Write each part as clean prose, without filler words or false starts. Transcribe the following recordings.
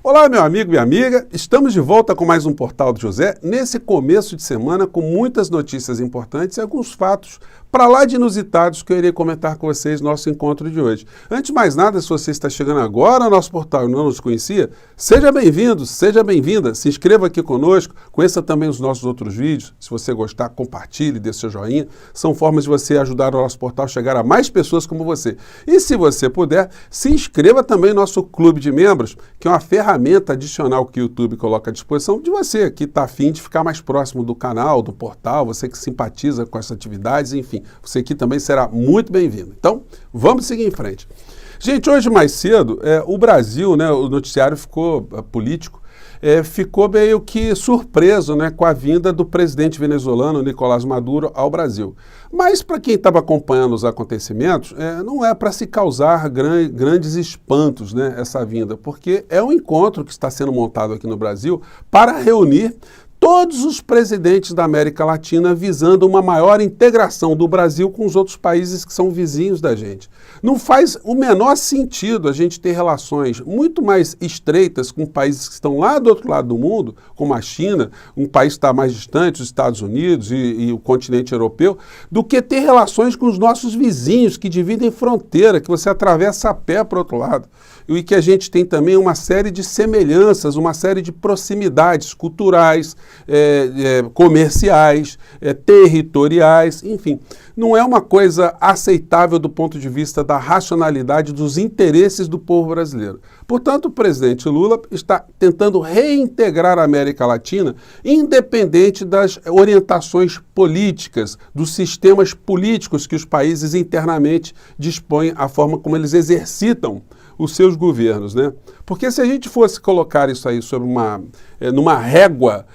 Olá, meu amigo, minha amiga, estamos de volta com mais um Portal do José, nesse começo de semana com muitas notícias importantes e alguns fatos para lá de inusitados que eu irei comentar com vocês no nosso encontro de hoje. Antes de mais nada, se você está chegando agora ao nosso portal e não nos conhecia, seja bem-vindo, seja bem-vinda, se inscreva aqui conosco, conheça também os nossos outros vídeos, se você gostar, compartilhe, dê seu joinha, são formas de você ajudar o nosso portal a chegar a mais pessoas como você. E se você puder, se inscreva também no nosso clube de membros, que é uma ferramenta adicional que o YouTube coloca à disposição de você que está afim de ficar mais próximo do canal, do portal, você que simpatiza com essas atividades, enfim, você aqui também será muito bem-vindo. Então, vamos seguir em frente. Gente, hoje mais cedo, o Brasil, né, o noticiário político, ficou meio que surpreso, né, com a vinda do presidente venezuelano Nicolás Maduro ao Brasil. Mas para quem estava acompanhando os acontecimentos, não é para se causar grandes espantos, né, essa vinda, porque é um encontro que está sendo montado aqui no Brasil para reunir todos os presidentes da América Latina visando uma maior integração do Brasil com os outros países que são vizinhos da gente. Não faz o menor sentido a gente ter relações muito mais estreitas com países que estão lá do outro lado do mundo, como a China, um país que está mais distante, os Estados Unidos e o continente europeu, do que ter relações com os nossos vizinhos que dividem fronteira, que você atravessa a pé para o outro lado. E que a gente tem também uma série de semelhanças, uma série de proximidades culturais, comerciais, territoriais, enfim. Não é uma coisa aceitável do ponto de vista da racionalidade dos interesses do povo brasileiro. Portanto, o presidente Lula está tentando reintegrar a América Latina, independente das orientações políticas, dos sistemas políticos que os países internamente dispõem, a forma como eles exercitam os seus governos, né? Porque se a gente fosse colocar isso aí sobre numa régua,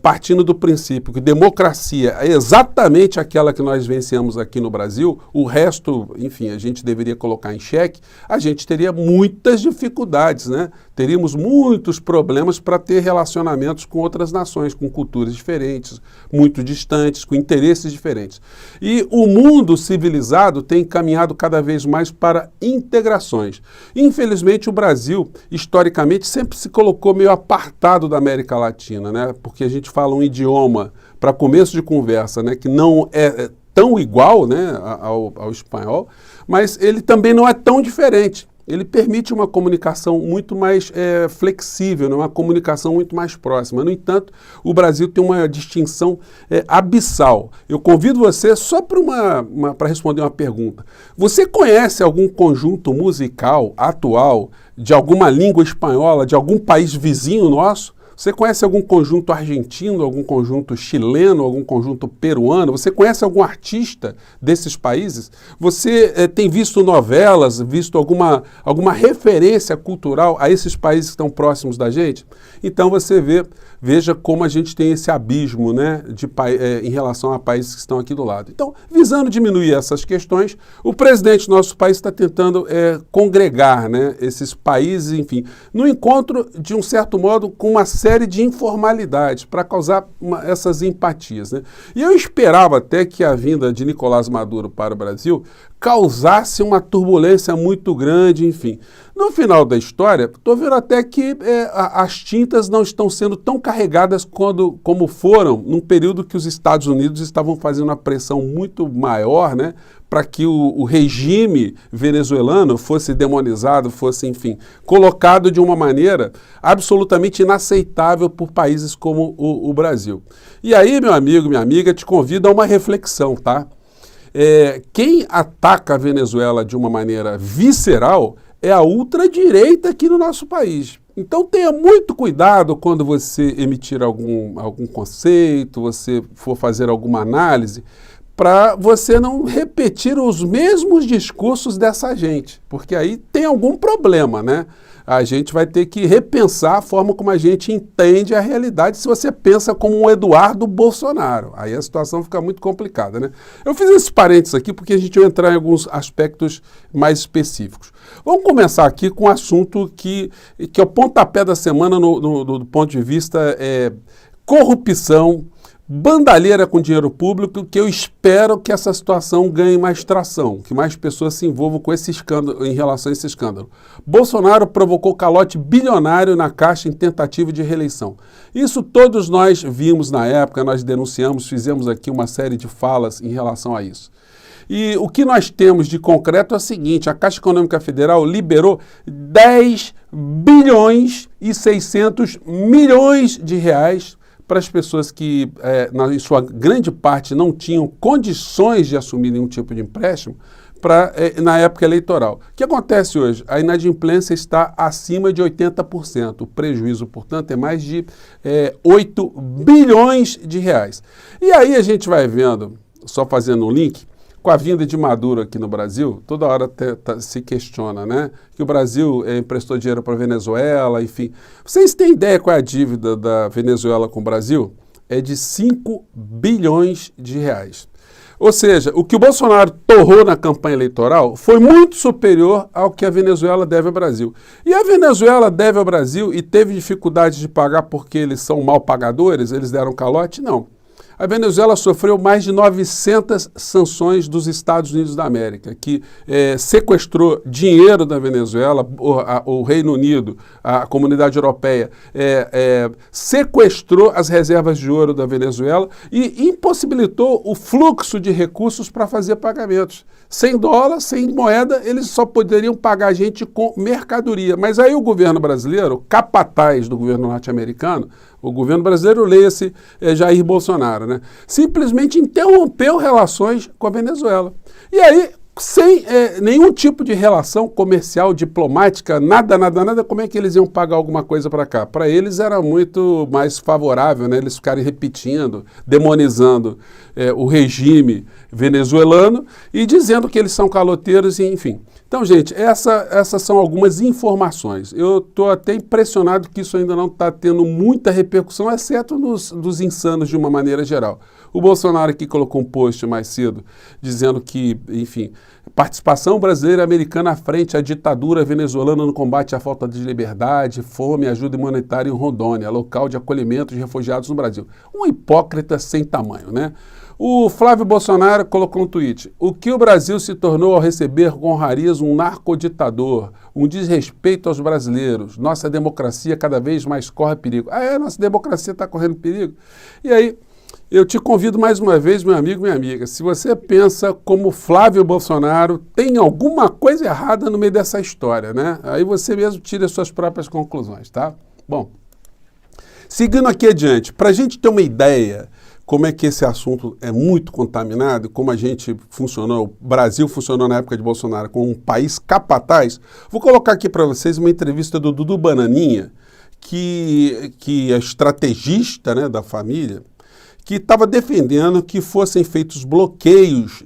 partindo do princípio que democracia é exatamente aquela que nós vencemos aqui no Brasil, o resto, enfim, a gente deveria colocar em xeque, a gente teria muitas dificuldades, né? Teríamos muitos problemas para ter relacionamentos com outras nações, com culturas diferentes, muito distantes, com interesses diferentes. E o mundo civilizado tem caminhado cada vez mais para integrações. Infelizmente, o Brasil, historicamente, sempre se colocou meio apartado da América Latina, né? Porque a gente fala um idioma, para começo de conversa, né, que não é tão igual, né, ao espanhol, mas ele também não é tão diferente. Ele permite uma comunicação muito mais flexível, né? Uma comunicação muito mais próxima. No entanto, o Brasil tem uma distinção abissal. Eu convido você só para responder uma pergunta. Você conhece algum conjunto musical atual de alguma língua espanhola, de algum país vizinho nosso? Você conhece algum conjunto argentino, algum conjunto chileno, algum conjunto peruano? Você conhece algum artista desses países? Você tem visto novelas, visto alguma referência cultural a esses países que estão próximos da gente? Então você veja como a gente tem esse abismo, né, em relação a países que estão aqui do lado. Então, visando diminuir essas questões, o presidente do nosso país está tentando congregar, né, esses países, enfim, no encontro, de um certo modo, com uma série de informalidades para causar essas empatias, né? E eu esperava até que a vinda de Nicolás Maduro para o Brasil causasse uma turbulência muito grande, enfim. No final da história, estou vendo até que as tintas não estão sendo tão carregadas como foram num período que os Estados Unidos estavam fazendo uma pressão muito maior, né, para que o regime venezuelano fosse demonizado, fosse, enfim, colocado de uma maneira absolutamente inaceitável por países como o Brasil. E aí, meu amigo, minha amiga, te convido a uma reflexão, tá? Quem ataca a Venezuela de uma maneira visceral é a ultradireita aqui no nosso país. Então tenha muito cuidado quando você emitir algum conceito, você for fazer alguma análise, para você não repetir os mesmos discursos dessa gente, porque aí tem algum problema, né? A gente vai ter que repensar a forma como a gente entende a realidade se você pensa como um Eduardo Bolsonaro. Aí a situação fica muito complicada, né? Eu fiz esse parênteses aqui porque a gente vai entrar em alguns aspectos mais específicos. Vamos começar aqui com um assunto que é o pontapé da semana do ponto de vista corrupção, bandalheira com dinheiro público, que eu espero que essa situação ganhe mais tração, que mais pessoas se envolvam com esse escândalo, em relação a esse escândalo. Bolsonaro provocou calote bilionário na Caixa em tentativa de reeleição. Isso todos nós vimos na época, nós denunciamos, fizemos aqui uma série de falas em relação a isso. E o que nós temos de concreto é o seguinte: a Caixa Econômica Federal liberou 10 bilhões e 600 milhões de reais para as pessoas que, em sua grande parte, não tinham condições de assumir nenhum tipo de empréstimo na época eleitoral. O que acontece hoje? A inadimplência está acima de 80%. O prejuízo, portanto, é mais de 8 bilhões de reais. E aí a gente vai vendo, só fazendo um link, com a vinda de Maduro aqui no Brasil, toda hora se questiona, né? Que o Brasil emprestou dinheiro para a Venezuela, enfim. Vocês têm ideia qual é a dívida da Venezuela com o Brasil? É de 5 bilhões de reais. Ou seja, o que o Bolsonaro torrou na campanha eleitoral foi muito superior ao que a Venezuela deve ao Brasil. E a Venezuela deve ao Brasil e teve dificuldade de pagar porque eles são mal pagadores, eles deram calote? Não. A Venezuela sofreu mais de 900 sanções dos Estados Unidos da América, que sequestrou dinheiro da Venezuela, o Reino Unido, a Comunidade Europeia, sequestrou as reservas de ouro da Venezuela e impossibilitou o fluxo de recursos para fazer pagamentos. Sem dólar, sem moeda, eles só poderiam pagar a gente com mercadoria. Mas aí o governo brasileiro, capataz do governo norte-americano, o governo brasileiro, leia-se Jair Bolsonaro, né, simplesmente interrompeu relações com a Venezuela. E aí, sem nenhum tipo de relação comercial, diplomática, nada, como é que eles iam pagar alguma coisa para cá? Para eles era muito mais favorável, né, eles ficarem repetindo, demonizando o regime venezuelano e dizendo que eles são caloteiros, enfim. Então, gente, essas são algumas informações. Eu estou até impressionado que isso ainda não está tendo muita repercussão, exceto dos insanos de uma maneira geral. O Bolsonaro aqui colocou um post mais cedo dizendo que, enfim, participação brasileira e americana à frente à ditadura venezuelana no combate à falta de liberdade, fome e ajuda humanitária em Rondônia, local de acolhimento de refugiados no Brasil. Um hipócrita sem tamanho, né? O Flávio Bolsonaro colocou um tweet: o que o Brasil se tornou ao receber com honrarias um narcoditador, um desrespeito aos brasileiros, nossa democracia cada vez mais corre perigo. Nossa democracia está correndo perigo? E aí, eu te convido mais uma vez, meu amigo, minha amiga, se você pensa como Flávio Bolsonaro, tem alguma coisa errada no meio dessa história, né? Aí você mesmo tira as suas próprias conclusões, tá? Bom, seguindo aqui adiante, para a gente ter uma ideia como é que esse assunto é muito contaminado, como a gente funcionou, o Brasil funcionou na época de Bolsonaro como um país capataz, vou colocar aqui para vocês uma entrevista do Dudu Bananinha, que é estrategista, né, da família, que estava defendendo que fossem feitos bloqueios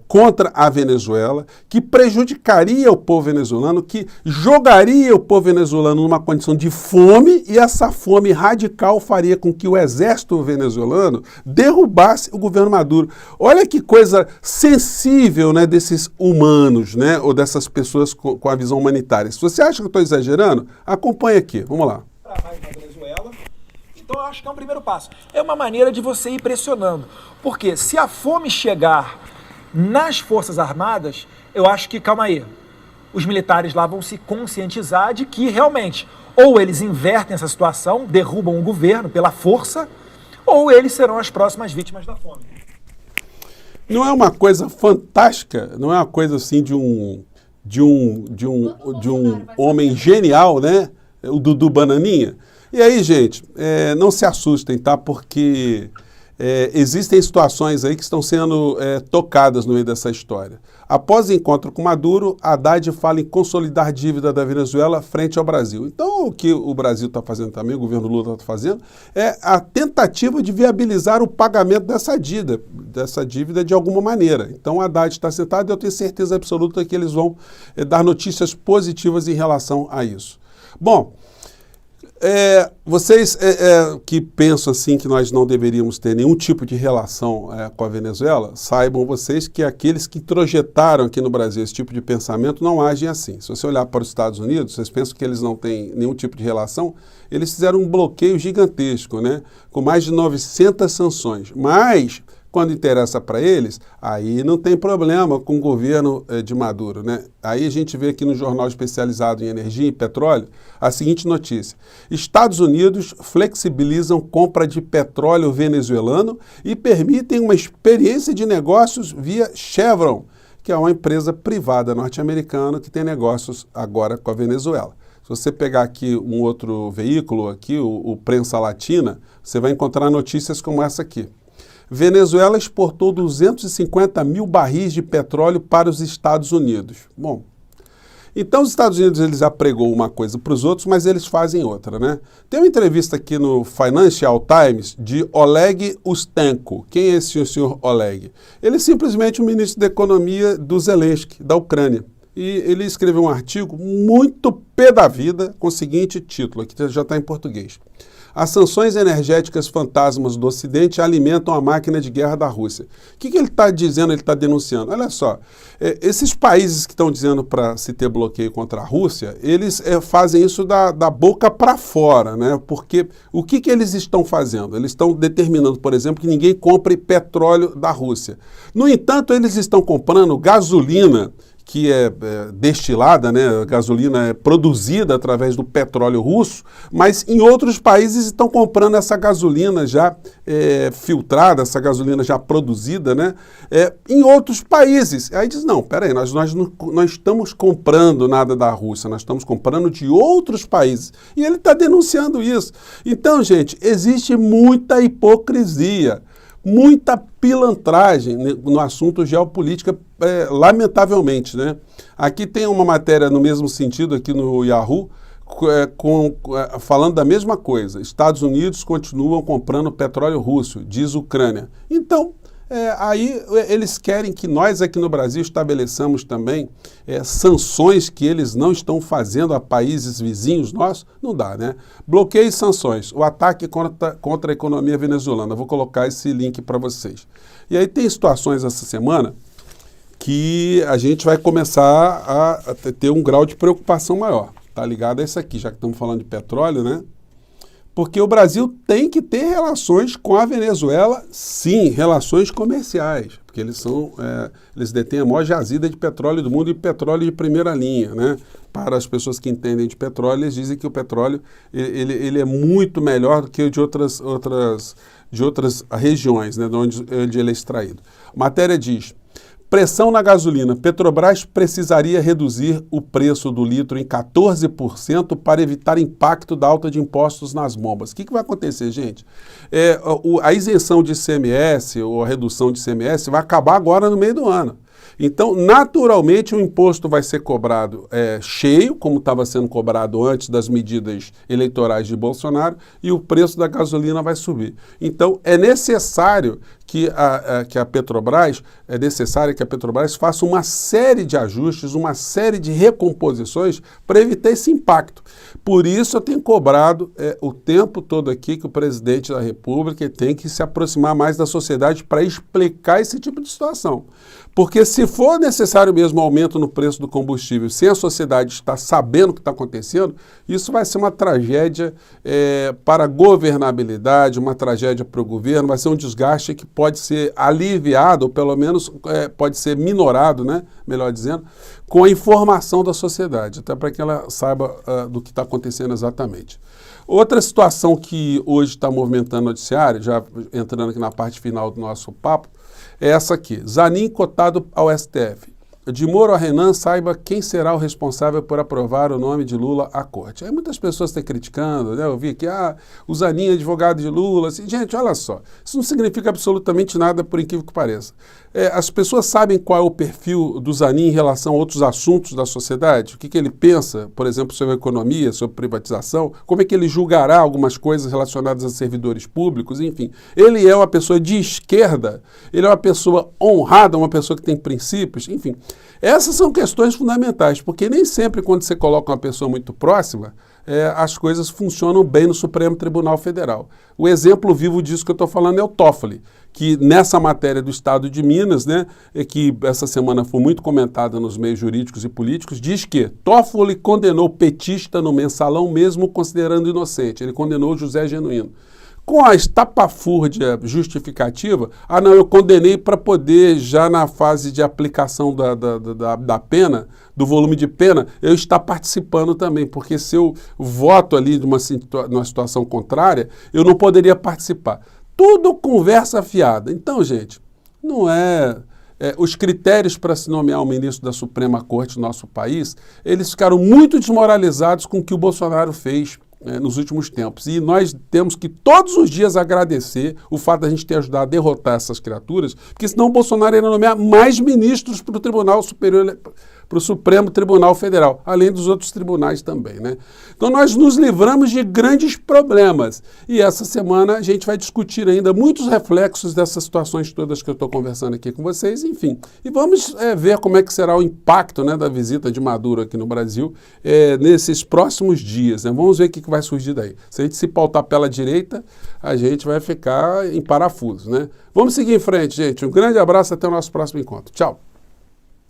contra a Venezuela, que prejudicaria o povo venezuelano, que jogaria o povo venezuelano numa condição de fome, e essa fome radical faria com que o exército venezuelano derrubasse o governo Maduro. Olha que coisa sensível, né, desses humanos, né, ou dessas pessoas com a visão humanitária. Se você acha que eu estou exagerando, acompanhe aqui. Vamos lá. Então eu acho que é um primeiro passo. É uma maneira de você ir pressionando. Porque se a fome chegar nas Forças Armadas, eu acho que, calma aí, os militares lá vão se conscientizar de que realmente ou eles invertem essa situação, derrubam o governo pela força, ou eles serão as próximas vítimas da fome. Não é uma coisa fantástica, não é uma coisa assim de um homem genial, né? O Dudu Bananinha. E aí, gente, não se assustem, tá? Porque existem situações aí que estão sendo tocadas no meio dessa história. Após o encontro com Maduro, Haddad fala em consolidar dívida da Venezuela frente ao Brasil. Então, o que o Brasil está fazendo também, o governo Lula está fazendo, é a tentativa de viabilizar o pagamento dessa dívida de alguma maneira. Então, o Haddad está sentado e eu tenho certeza absoluta que eles vão dar notícias positivas em relação a isso. Bom, Vocês que pensam assim que nós não deveríamos ter nenhum tipo de relação com a Venezuela, saibam vocês que aqueles que introjetaram aqui no Brasil esse tipo de pensamento não agem assim. Se você olhar para os Estados Unidos, vocês pensam que eles não têm nenhum tipo de relação, eles fizeram um bloqueio gigantesco, né, com mais de 900 sanções. Mas, quando interessa para eles, aí não tem problema com o governo de Maduro, né? Aí a gente vê aqui no jornal especializado em energia e petróleo a seguinte notícia: Estados Unidos flexibilizam compra de petróleo venezuelano e permitem uma experiência de negócios via Chevron, que é uma empresa privada norte-americana que tem negócios agora com a Venezuela. Se você pegar aqui um outro veículo, aqui, o Prensa Latina, você vai encontrar notícias como essa aqui. Venezuela exportou 250 mil barris de petróleo para os Estados Unidos. Bom, então os Estados Unidos eles apregou uma coisa para os outros, mas eles fazem outra, né? Tem uma entrevista aqui no Financial Times de Oleg Ustenko. Quem é esse senhor Oleg? Ele é simplesmente o ministro da Economia do Zelensky, da Ucrânia. E ele escreveu um artigo muito pé da vida com o seguinte título, aqui já está em português. As sanções energéticas fantasmas do Ocidente alimentam a máquina de guerra da Rússia. O que ele está dizendo, ele está denunciando? Olha só, esses países que estão dizendo para se ter bloqueio contra a Rússia, eles fazem isso da boca para fora, né? Porque o que eles estão fazendo? Eles estão determinando, por exemplo, que ninguém compre petróleo da Rússia. No entanto, eles estão comprando gasolina que é destilada, né? A gasolina é produzida através do petróleo russo, mas em outros países estão comprando essa gasolina já filtrada, essa gasolina já produzida, né? Em outros países. Aí diz, não, peraí, nós não estamos comprando nada da Rússia, nós estamos comprando de outros países. E ele está denunciando isso. Então, gente, existe muita hipocrisia, muita pilantragem no assunto geopolítica, lamentavelmente, né? Aqui tem uma matéria no mesmo sentido aqui no Yahoo, falando da mesma coisa. Estados Unidos continuam comprando petróleo russo, diz Ucrânia. Então, aí eles querem que nós aqui no Brasil estabeleçamos também sanções que eles não estão fazendo a países vizinhos nossos. Não dá, né? Bloqueio e sanções, o ataque contra a economia venezuelana. Vou colocar esse link para vocês. E aí tem situações essa semana que a gente vai começar a ter um grau de preocupação maior. Tá ligado a isso aqui, já que estamos falando de petróleo, né? Porque o Brasil tem que ter relações com a Venezuela, sim, relações comerciais, porque eles detêm a maior jazida de petróleo do mundo e petróleo de primeira linha, né? Para as pessoas que entendem de petróleo, eles dizem que o petróleo ele é muito melhor do que o de outras regiões, né? De onde ele é extraído. A matéria diz: pressão na gasolina. Petrobras precisaria reduzir o preço do litro em 14% para evitar impacto da alta de impostos nas bombas. O que vai acontecer, gente? A isenção de ICMS ou a redução de ICMS vai acabar agora no meio do ano. Então, naturalmente, o imposto vai ser cobrado cheio, como estava sendo cobrado antes das medidas eleitorais de Bolsonaro, e o preço da gasolina vai subir. Então, é necessário que a Petrobras faça uma série de ajustes, uma série de recomposições para evitar esse impacto. Por isso eu tenho cobrado o tempo todo aqui que o presidente da República tem que se aproximar mais da sociedade para explicar esse tipo de situação. Porque se for necessário mesmo aumento no preço do combustível, sem a sociedade estar sabendo o que está acontecendo, isso vai ser uma tragédia para a governabilidade, uma tragédia para o governo, vai ser um desgaste que pode ser aliviado, ou pelo menos pode ser minorado, né? Melhor dizendo, com a informação da sociedade, até para que ela saiba do que está acontecendo exatamente. Outra situação que hoje está movimentando o noticiário, já entrando aqui na parte final do nosso papo, é essa aqui: Zanin cotado ao STF. De Moro a Renan, saiba quem será o responsável por aprovar o nome de Lula à corte. Aí muitas pessoas estão criticando, né? Eu vi que o Zanin é advogado de Lula. Assim, gente, olha só, isso não significa absolutamente nada, por incrível que pareça. As pessoas sabem qual é o perfil do Zanin em relação a outros assuntos da sociedade? O que ele pensa, por exemplo, sobre economia, sobre privatização? Como é que ele julgará algumas coisas relacionadas a servidores públicos? Enfim, ele é uma pessoa de esquerda, ele é uma pessoa honrada, uma pessoa que tem princípios, enfim. Essas são questões fundamentais, porque nem sempre quando você coloca uma pessoa muito próxima, as coisas funcionam bem no Supremo Tribunal Federal. O exemplo vivo disso que eu estou falando é o Toffoli, que nessa matéria do Estado de Minas, né, que essa semana foi muito comentada nos meios jurídicos e políticos, diz que Toffoli condenou petista no mensalão mesmo considerando inocente. Ele condenou José Genuíno. Com a estapafúrdia justificativa, não, eu condenei para poder, já na fase de aplicação da pena, do volume de pena, eu estar participando também, porque se eu voto ali numa situação contrária, eu não poderia participar. Tudo conversa fiada. Então, gente, não os critérios para se nomear um ministro da Suprema Corte do nosso país, eles ficaram muito desmoralizados com o que o Bolsonaro fez nos últimos tempos. E nós temos que todos os dias agradecer o fato da gente ter ajudado a derrotar essas criaturas, porque senão o Bolsonaro ia nomear mais ministros para o Tribunal Superior, para o Supremo Tribunal Federal, além dos outros tribunais também, né? Então nós nos livramos de grandes problemas. E essa semana a gente vai discutir ainda muitos reflexos dessas situações todas que eu estou conversando aqui com vocês, enfim. E vamos ver como é que será o impacto, né, da visita de Maduro aqui no Brasil nesses próximos dias, né? Vamos ver o que vai surgir daí. Se a gente se pautar pela direita, a gente vai ficar em parafuso, né? Vamos seguir em frente, gente. Um grande abraço, até o nosso próximo encontro. Tchau!